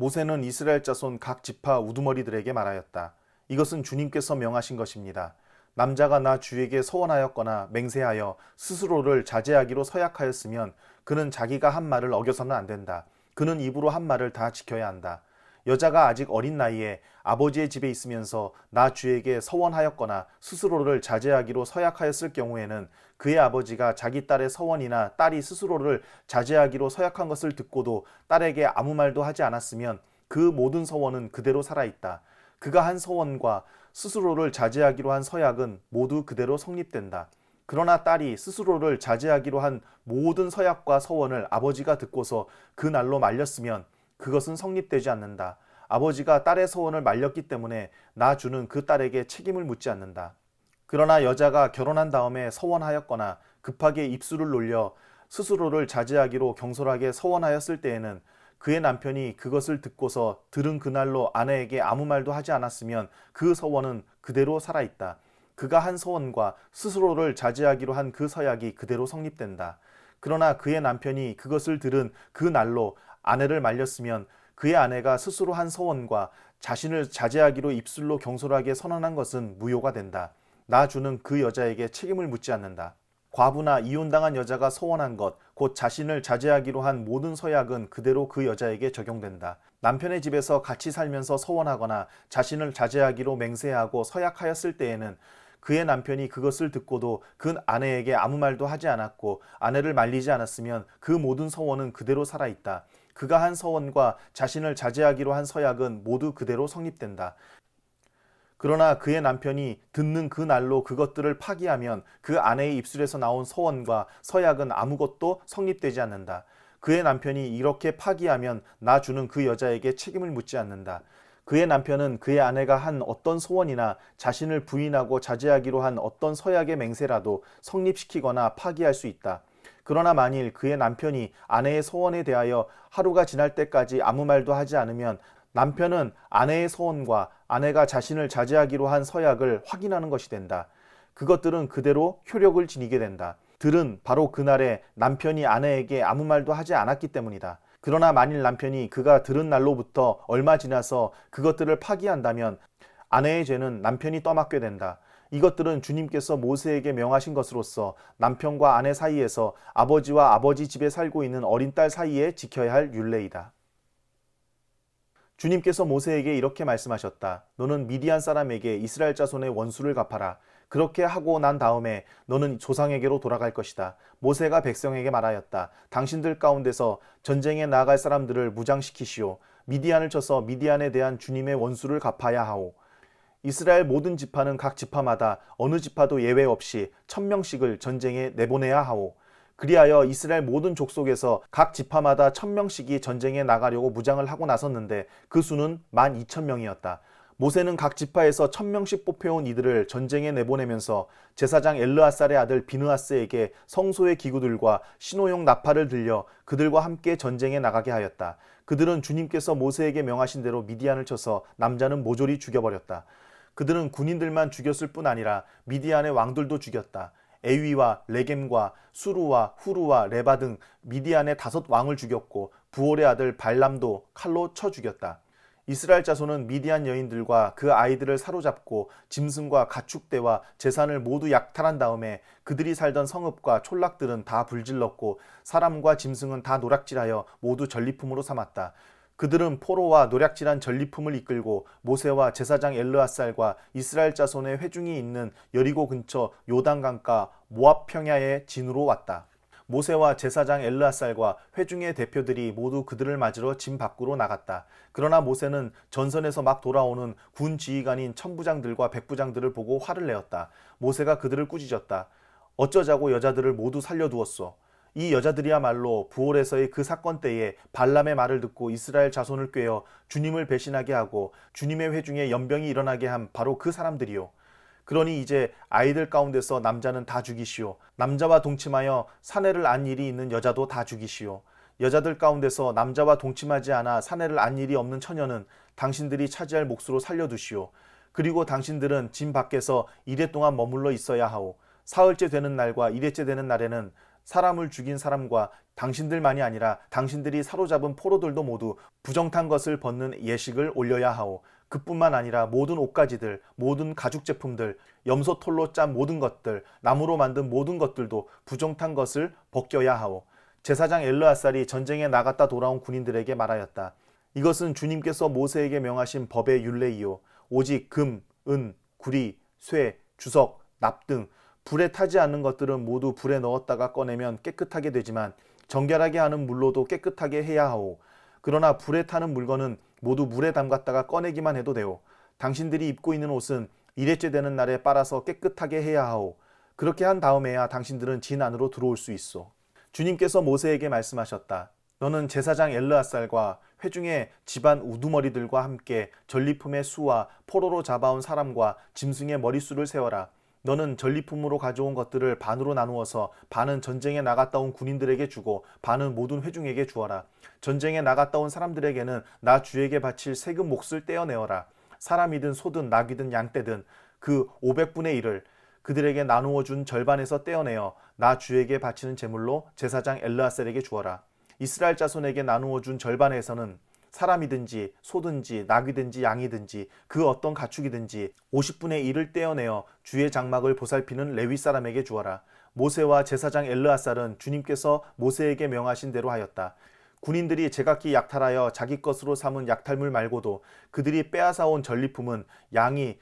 모세는 이스라엘 자손 각 지파 우두머리들에게 말하였다. 이것은 주님께서 명하신 것입니다. 남자가 나 주에게 서원하였거나 맹세하여 스스로를 자제하기로 서약하였으면 그는 자기가 한 말을 어겨서는 안 된다. 그는 입으로 한 말을 다 지켜야 한다. 여자가 아직 어린 나이에 아버지의 집에 있으면서 나 주에게 서원하였거나 스스로를 자제하기로 서약하였을 경우에는 그의 아버지가 자기 딸의 서원이나 딸이 스스로를 자제하기로 서약한 것을 듣고도 딸에게 아무 말도 하지 않았으면 그 모든 서원은 그대로 살아있다. 그가 한 서원과 스스로를 자제하기로 한 서약은 모두 그대로 성립된다. 그러나 딸이 스스로를 자제하기로 한 모든 서약과 서원을 아버지가 듣고서 그 날로 말렸으면 그것은 성립되지 않는다. 아버지가 딸의 서원을 말렸기 때문에 나 주는 그 딸에게 책임을 묻지 않는다. 그러나 여자가 결혼한 다음에 서원하였거나 급하게 입술을 놀려 스스로를 자제하기로 경솔하게 서원하였을 때에는 그의 남편이 그것을 듣고서 들은 그날로 아내에게 아무 말도 하지 않았으면 그 서원은 그대로 살아있다. 그가 한 서원과 스스로를 자제하기로 한 그 서약이 그대로 성립된다. 그러나 그의 남편이 그것을 들은 그 날로 아내를 말렸으면 그의 아내가 스스로 한 서원과 자신을 자제하기로 입술로 경솔하게 선언한 것은 무효가 된다. 나 주는 그 여자에게 책임을 묻지 않는다. 과부나 이혼당한 여자가 서원한 것, 곧 자신을 자제하기로 한 모든 서약은 그대로 그 여자에게 적용된다. 남편의 집에서 같이 살면서 서원하거나 자신을 자제하기로 맹세하고 서약하였을 때에는 그의 남편이 그것을 듣고도 그 아내에게 아무 말도 하지 않았고 아내를 말리지 않았으면 그 모든 서원은 그대로 살아있다. 그가 한 서원과 자신을 자제하기로 한 서약은 모두 그대로 성립된다. 그러나 그의 남편이 듣는 그 날로 그것들을 파기하면 그 아내의 입술에서 나온 서원과 서약은 아무것도 성립되지 않는다. 그의 남편이 이렇게 파기하면 나 주는 그 여자에게 책임을 묻지 않는다. 그의 남편은 그의 아내가 한 어떤 소원이나 자신을 부인하고 자제하기로 한 어떤 서약의 맹세라도 성립시키거나 파기할 수 있다. 그러나 만일 그의 남편이 아내의 소원에 대하여 하루가 지날 때까지 아무 말도 하지 않으면 남편은 아내의 소원과 아내가 자신을 자제하기로 한 서약을 확인하는 것이 된다. 그것들은 그대로 효력을 지니게 된다. 들은 바로 그날에 남편이 아내에게 아무 말도 하지 않았기 때문이다. 그러나 만일 남편이 그가 들은 날로부터 얼마 지나서 그것들을 파기한다면 아내의 죄는 남편이 떠맡게 된다. 이것들은 주님께서 모세에게 명하신 것으로서 남편과 아내 사이에서 아버지와 아버지 집에 살고 있는 어린 딸 사이에 지켜야 할 율례이다. 주님께서 모세에게 이렇게 말씀하셨다. 너는 미디안 사람에게 이스라엘 자손의 원수를 갚아라. 그렇게 하고 난 다음에 너는 조상에게로 돌아갈 것이다. 모세가 백성에게 말하였다. 당신들 가운데서 전쟁에 나아갈 사람들을 무장시키시오. 미디안을 쳐서 미디안에 대한 주님의 원수를 갚아야 하오. 이스라엘 모든 지파는 각 지파마다 어느 지파도 예외 없이 1000명씩을 전쟁에 내보내야 하오. 그리하여 이스라엘 모든 족속에서 각 지파마다 1000명씩이 전쟁에 나가려고 무장을 하고 나섰는데 그 수는 12,000명이었다. 모세는 각 지파에서 1000명씩 뽑혀온 이들을 전쟁에 내보내면서 제사장 엘르아살의 아들 비느하스에게 성소의 기구들과 신호용 나팔을 들려 그들과 함께 전쟁에 나가게 하였다. 그들은 주님께서 모세에게 명하신 대로 미디안을 쳐서 남자는 모조리 죽여버렸다. 그들은 군인들만 죽였을 뿐 아니라 미디안의 왕들도 죽였다. 에위와 레겜과 수루와 후루와 레바 등 미디안의 5 왕을 죽였고 부올의 아들 발람도 칼로 쳐 죽였다. 이스라엘 자손은 미디안 여인들과 그 아이들을 사로잡고 짐승과 가축대와 재산을 모두 약탈한 다음에 그들이 살던 성읍과 촌락들은 다 불질렀고 사람과 짐승은 다 노략질하여 모두 전리품으로 삼았다. 그들은 포로와 노략질한 전리품을 이끌고 모세와 제사장 엘르아살과 이스라엘 자손의 회중이 있는 여리고 근처 요단강가 모압 평야의 진으로 왔다. 모세와 제사장 엘르아살과 회중의 대표들이 모두 그들을 맞으러 진 밖으로 나갔다. 그러나 모세는 전선에서 막 돌아오는 군 지휘관인 천부장들과 백부장들을 보고 화를 내었다. 모세가 그들을 꾸짖었다. 어쩌자고 여자들을 모두 살려두었소. 이 여자들이야말로 부올에서의 그 사건 때에 발람의 말을 듣고 이스라엘 자손을 꾀어 주님을 배신하게 하고 주님의 회중에 연병이 일어나게 한 바로 그 사람들이요. 그러니 이제 아이들 가운데서 남자는 다 죽이시오. 남자와 동침하여 사내를 안 일이 있는 여자도 다 죽이시오. 여자들 가운데서 남자와 동침하지 않아 사내를 안 일이 없는 처녀는 당신들이 차지할 몫으로 살려두시오. 그리고 당신들은 진 밖에서 이래 동안 머물러 있어야 하오. 사흘째 되는 날과 이래째 되는 날에는 사람을 죽인 사람과 당신들만이 아니라 당신들이 사로잡은 포로들도 모두 부정탄 것을 벗는 예식을 올려야 하오. 그뿐만 아니라 모든 옷가지들, 모든 가죽 제품들, 염소털로 짠 모든 것들, 나무로 만든 모든 것들도 부정탄 것을 벗겨야 하오. 제사장 엘르아살이 전쟁에 나갔다 돌아온 군인들에게 말하였다. 이것은 주님께서 모세에게 명하신 법의 율례이요. 오직 금, 은, 구리, 쇠, 주석, 납 등 불에 타지 않는 것들은 모두 불에 넣었다가 꺼내면 깨끗하게 되지만 정결하게 하는 물로도 깨끗하게 해야 하오. 그러나 불에 타는 물건은 모두 물에 담갔다가 꺼내기만 해도 되오. 당신들이 입고 있는 옷은 일회째 되는 날에 빨아서 깨끗하게 해야 하오. 그렇게 한 다음에야 당신들은 진 안으로 들어올 수 있어. 주님께서 모세에게 말씀하셨다. 너는 제사장 엘르아살과 회중의 집안 우두머리들과 함께 전리품의 수와 포로로 잡아온 사람과 짐승의 머릿수를 세워라. 너는 전리품으로 가져온 것들을 반으로 나누어서 반은 전쟁에 나갔다 온 군인들에게 주고 반은 모든 회중에게 주어라. 전쟁에 나갔다 온 사람들에게는 나 주에게 바칠 세금 몫을 떼어내어라. 사람이든 소든 낙이든 양떼든 그 500분의 1을 그들에게 나누어 준 절반에서 떼어내어 나 주에게 바치는 제물로 제사장 엘르아살에게 주어라. 이스라엘 자손에게 나누어 준 절반에서는 사람이든지 소든지 낙이든지 양이든지 그 어떤 가축이든지 50분의 1을 떼어내어 주의 장막을 보살피는 레위 사람에게 주어라. 모세와 제사장 엘르아살은 주님께서 모세에게 명하신 대로 하였다. 군인들이 제각기 약탈하여 자기 것으로 삼은 약탈물 말고도 그들이 빼앗아온 전리품은 양이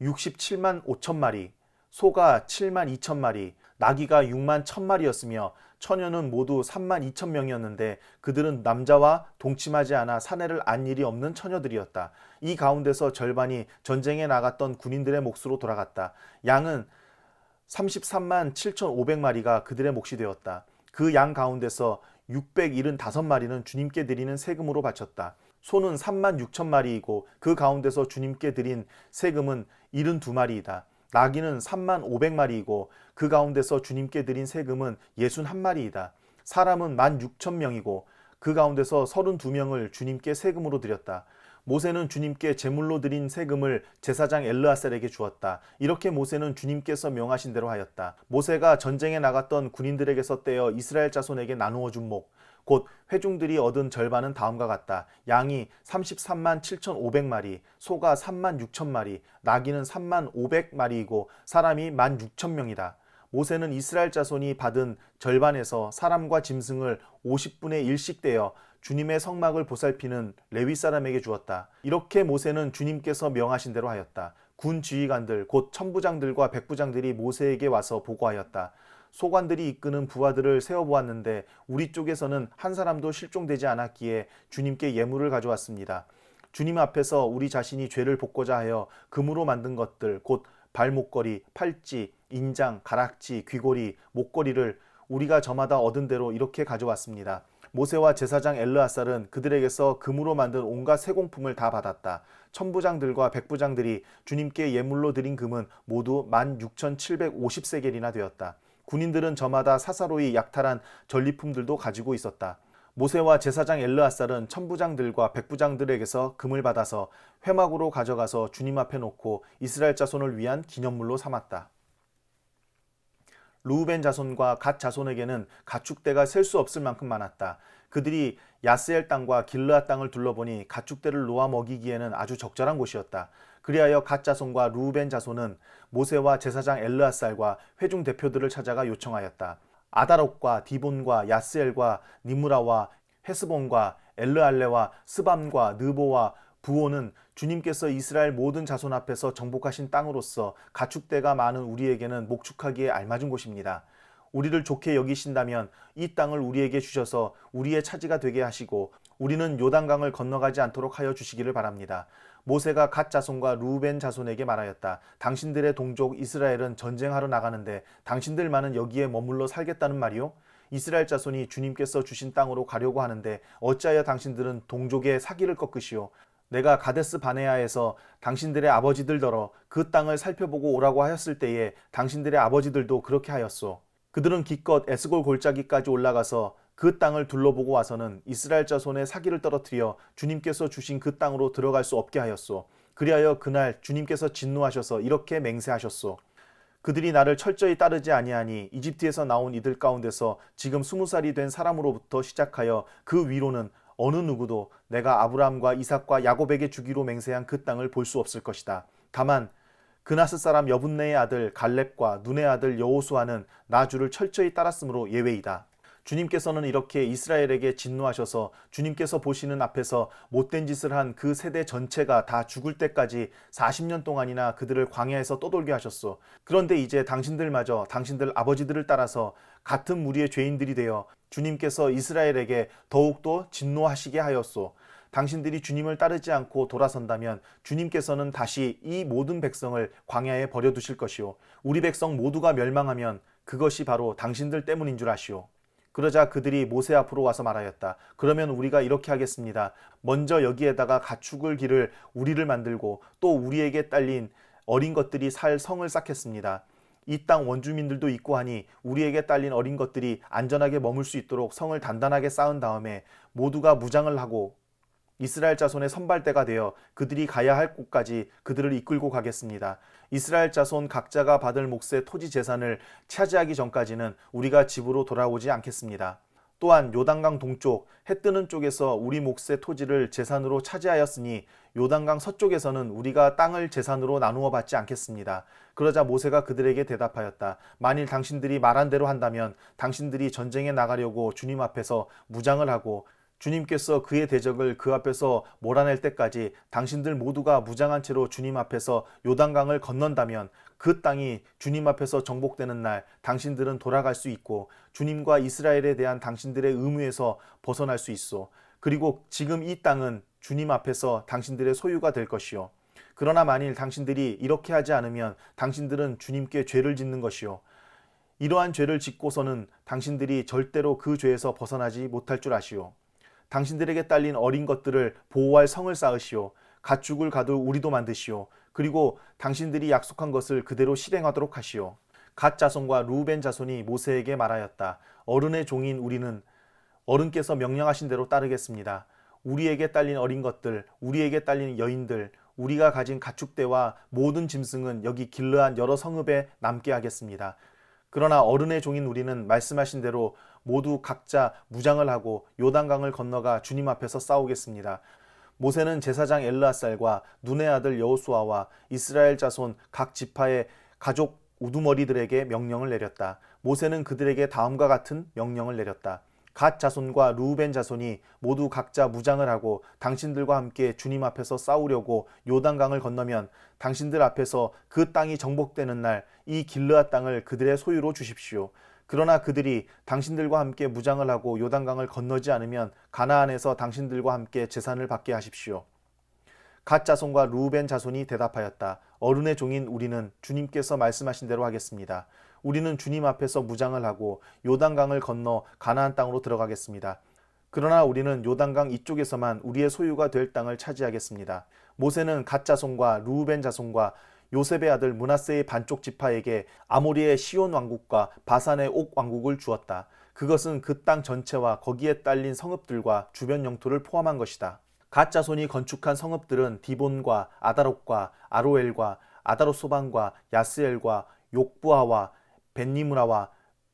67만 5천 마리, 소가 7만 2천 마리, 나귀가 6만 1천 마리였으며 처녀는 모두 3만 2천 명이었는데 그들은 남자와 동침하지 않아 사내를 안 일이 없는 처녀들이었다. 이 가운데서 절반이 전쟁에 나갔던 군인들의 몫으로 돌아갔다. 양은 33만 7,500마리가 그들의 몫이 되었다. 그 양 가운데서 675마리는 주님께 드리는 세금으로 바쳤다. 소는 3만 6천 마리이고 그 가운데서 주님께 드린 세금은 72마리이다. 나귀는 3만 500마리이고 그 가운데서 주님께 드린 세금은 61마리이다. 사람은 16,000명이고 그 가운데서 32명을 주님께 세금으로 드렸다. 모세는 주님께 제물로 드린 세금을 제사장 엘르아살에게 주었다. 이렇게 모세는 주님께서 명하신 대로 하였다. 모세가 전쟁에 나갔던 군인들에게서 떼어 이스라엘 자손에게 나누어 준 목, 곧 회중들이 얻은 절반은 다음과 같다. 양이 33만 7,500마리, 소가 3만 6천마리, 나귀는 3만 500마리이고 사람이 1만 6천명이다. 모세는 이스라엘 자손이 받은 절반에서 사람과 짐승을 50분의 1씩 떼어 주님의 성막을 보살피는 레위 사람에게 주었다. 이렇게 모세는 주님께서 명하신 대로 하였다. 군 지휘관들 곧 천부장들과 백부장들이 모세에게 와서 보고하였다. 소관들이 이끄는 부하들을 세워보았는데 우리 쪽에서는 한 사람도 실종되지 않았기에 주님께 예물을 가져왔습니다. 주님 앞에서 우리 자신이 죄를 볶고자 하여 금으로 만든 것들 곧 발목걸이, 팔찌, 인장, 가락지, 귀고리, 목걸이를 우리가 저마다 얻은 대로 이렇게 가져왔습니다. 모세와 제사장 엘르아살은 그들에게서 금으로 만든 온갖 세공품을 다 받았다. 천부장들과 백부장들이 주님께 예물로 드린 금은 모두 16,750세겔이나 되었다. 군인들은 저마다 사사로이 약탈한 전리품들도 가지고 있었다. 모세와 제사장 엘르아살은 천부장들과 백부장들에게서 금을 받아서 회막으로 가져가서 주님 앞에 놓고 이스라엘 자손을 위한 기념물로 삼았다. 르우벤 자손과 갓 자손에게는 가축대가 셀 수 없을 만큼 많았다. 그들이 야스엘 땅과 길르앗 땅을 둘러보니 가축대를 놓아 먹이기에는 아주 적절한 곳이었다. 그리하여 갓 자손과 르우벤 자손은 모세와 제사장 엘르아살과 회중 대표들을 찾아가 요청하였다. 아다롯과 디본과 야스엘과 니므라와 헤스본과 엘르알레와 스밤과 느보와 부오는 주님께서 이스라엘 모든 자손 앞에서 정복하신 땅으로서 가축대가 많은 우리에게는 목축하기에 알맞은 곳입니다. 우리를 좋게 여기신다면 이 땅을 우리에게 주셔서 우리의 차지가 되게 하시고 우리는 요단강을 건너가지 않도록 하여 주시기를 바랍니다. 모세가 갓 자손과 르우벤 자손에게 말하였다. 당신들의 동족 이스라엘은 전쟁하러 나가는데 당신들만은 여기에 머물러 살겠다는 말이요? 이스라엘 자손이 주님께서 주신 땅으로 가려고 하는데 어찌하여 당신들은 동족의 사기를 꺾으시오? 내가 가데스 바네아에서 당신들의 아버지들더러 그 땅을 살펴보고 오라고 하였을 때에 당신들의 아버지들도 그렇게 하였소. 그들은 기껏 에스골 골짜기까지 올라가서 그 땅을 둘러보고 와서는 이스라엘 자손의 사기를 떨어뜨려 주님께서 주신 그 땅으로 들어갈 수 없게 하였소. 그리하여 그날 주님께서 진노하셔서 이렇게 맹세하셨소. 그들이 나를 철저히 따르지 아니하니 이집트에서 나온 이들 가운데서 지금 20살이 된 사람으로부터 시작하여 그 위로는 어느 누구도 내가 아브라함과 이삭과 야곱에게 주기로 맹세한 그 땅을 볼 수 없을 것이다. 다만 그나스 사람 여분네의 아들 갈렙과 눈의 아들 여호수아는 나 주를 철저히 따랐으므로 예외이다. 주님께서는 이렇게 이스라엘에게 진노하셔서 주님께서 보시는 앞에서 못된 짓을 한 그 세대 전체가 다 죽을 때까지 40년 동안이나 그들을 광야에서 떠돌게 하셨소. 그런데 이제 당신들마저 당신들 아버지들을 따라서 같은 무리의 죄인들이 되어 주님께서 이스라엘에게 더욱더 진노하시게 하였소. 당신들이 주님을 따르지 않고 돌아선다면 주님께서는 다시 이 모든 백성을 광야에 버려두실 것이요. 우리 백성 모두가 멸망하면 그것이 바로 당신들 때문인 줄 아시오. 그러자 그들이 모세 앞으로 와서 말하였다. 그러면 우리가 이렇게 하겠습니다. 먼저 여기에다가 가축을 기를 우리를 만들고 또 우리에게 딸린 어린 것들이 살 성을 쌓겠습니다. 이 땅 원주민들도 있고 하니 우리에게 딸린 어린 것들이 안전하게 머물 수 있도록 성을 단단하게 쌓은 다음에 모두가 무장을 하고 이스라엘 자손의 선발대가 되어 그들이 가야 할 곳까지 그들을 이끌고 가겠습니다. 이스라엘 자손 각자가 받을 몫의 토지 재산을 차지하기 전까지는 우리가 집으로 돌아오지 않겠습니다. 또한 요단강 동쪽 해 뜨는 쪽에서 우리 몫의 토지를 재산으로 차지하였으니 요단강 서쪽에서는 우리가 땅을 재산으로 나누어 받지 않겠습니다. 그러자 모세가 그들에게 대답하였다. 만일 당신들이 말한 대로 한다면 당신들이 전쟁에 나가려고 주님 앞에서 무장을 하고 주님께서 그의 대적을 그 앞에서 몰아낼 때까지 당신들 모두가 무장한 채로 주님 앞에서 요단강을 건넌다면 그 땅이 주님 앞에서 정복되는 날 당신들은 돌아갈 수 있고 주님과 이스라엘에 대한 당신들의 의무에서 벗어날 수 있어. 그리고 지금 이 땅은 주님 앞에서 당신들의 소유가 될 것이요. 그러나 만일 당신들이 이렇게 하지 않으면 당신들은 주님께 죄를 짓는 것이요. 이러한 죄를 짓고서는 당신들이 절대로 그 죄에서 벗어나지 못할 줄 아시오. 당신들에게 딸린 어린 것들을 보호할 성을 쌓으시오. 가축을 가둘 우리도 만드시오. 그리고 당신들이 약속한 것을 그대로 실행하도록 하시오. 갓 자손과 루벤 자손이 모세에게 말하였다. 어른의 종인 우리는 어른께서 명령하신 대로 따르겠습니다. 우리에게 딸린 어린 것들, 우리에게 딸린 여인들, 우리가 가진 가축대와 모든 짐승은 여기 길르한 여러 성읍에 남게 하겠습니다. 그러나 어른의 종인 우리는 말씀하신 대로 모두 각자 무장을 하고 요단강을 건너가 주님 앞에서 싸우겠습니다. 모세는 제사장 엘르앗살과 눈의 아들 여호수아와 이스라엘 자손 각 지파의 가족 우두머리들에게 명령을 내렸다. 모세는 그들에게 다음과 같은 명령을 내렸다. 갓 자손과 루벤 자손이 모두 각자 무장을 하고 당신들과 함께 주님 앞에서 싸우려고 요단강을 건너면 당신들 앞에서 그 땅이 정복되는 날 이 길르앗 땅을 그들의 소유로 주십시오. 그러나 그들이 당신들과 함께 무장을 하고 요단강을 건너지 않으면 가나안에서 당신들과 함께 재산을 받게 하십시오. 갓 자손과 루벤 자손이 대답하였다. 어른의 종인 우리는 주님께서 말씀하신 대로 하겠습니다. 우리는 주님 앞에서 무장을 하고 요단강을 건너 가나안 땅으로 들어가겠습니다. 그러나 우리는 요단강 이쪽에서만 우리의 소유가 될 땅을 차지하겠습니다. 모세는 갓 자손과 루벤 자손과 요셉의 아들 므낫세의 반쪽 지파에게 아모리의 시온 왕국과 바산의 옥 왕국을 주었다. 그것은 그 땅 전체와 거기에 딸린 성읍들과 주변 영토를 포함한 것이다. 갓 자손이 건축한 성읍들은 디본과 아다롯과 아로엘과 아다롯소반과 야스엘과 욕부아와 벳니무라와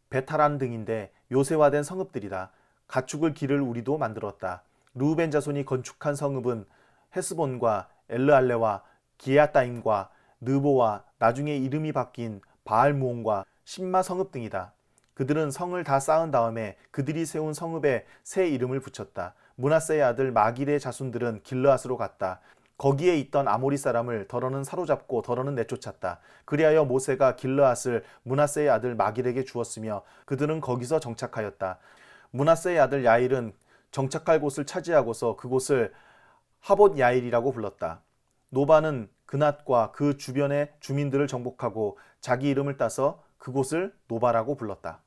베타란 등인데 요새화된 성읍들이다. 가축을 기를 우리도 만들었다. 루벤 자손이 건축한 성읍은 헤스본과 엘르알레와 기에아따임과 느보와 나중에 이름이 바뀐 바알무온과 신마 성읍 등이다. 그들은 성을 다 쌓은 다음에 그들이 세운 성읍에 새 이름을 붙였다. 므낫세의 아들 마길의 자손들은 길르앗으로 갔다. 거기에 있던 아모리 사람을 더러는 사로잡고 더러는 내쫓았다. 그리하여 모세가 길르앗을 므낫세의 아들 마길에게 주었으며 그들은 거기서 정착하였다. 므낫세의 아들 야일은 정착할 곳을 차지하고서 그곳을 하봇 야일이라고 불렀다. 노바는 그낫과 그 주변의 주민들을 정복하고 자기 이름을 따서 그곳을 노바라고 불렀다.